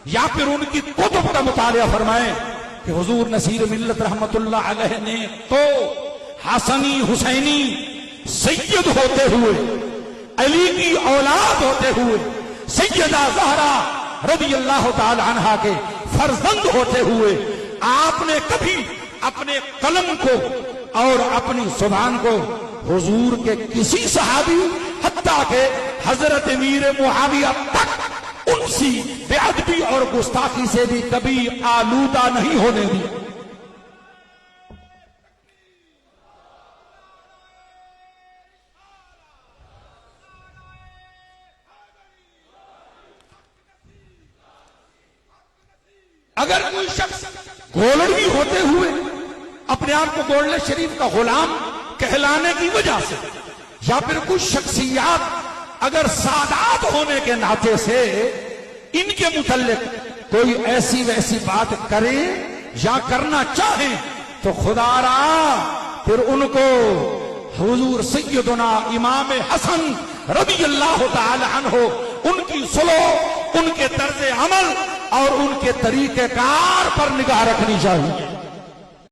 یا پھر ان کی کتب کا مطالعہ فرمائیں کہ حضور نصیر ملت رحمت اللہ علیہ نے تو حسنی حسینی سید ہوتے ہوئے، علی کی اولاد ہوتے ہوئے، سیدہ زہرا رضی اللہ تعالی عنہا کے فرزند ہوتے ہوئے، آپ نے کبھی اپنے قلم کو اور اپنی زبان کو حضور کے کسی صحابی حتیٰ کہ حضرت امیر معاویہ تک ان سی بے ادبی اور گستاخی سے بھی کبھی آلودہ نہیں ہونے دی۔ اگر کوئی شخص گولڑی ہوتے ہوئے اپنے آپ کو گولڑے شریف کا غلام کہلانے کی وجہ سے، یا پھر کچھ شخصیات اگر سادات ہونے کے ناطے سے ان کے متعلق کوئی ایسی ویسی بات کریں یا کرنا چاہیں تو خدا را پھر ان کو حضور سیدنا امام حسن رضی اللہ تعالی عنہ ان کی سلوک، ان کے طرز عمل اور ان کے طریقہ کار پر نگاہ رکھنی چاہیے۔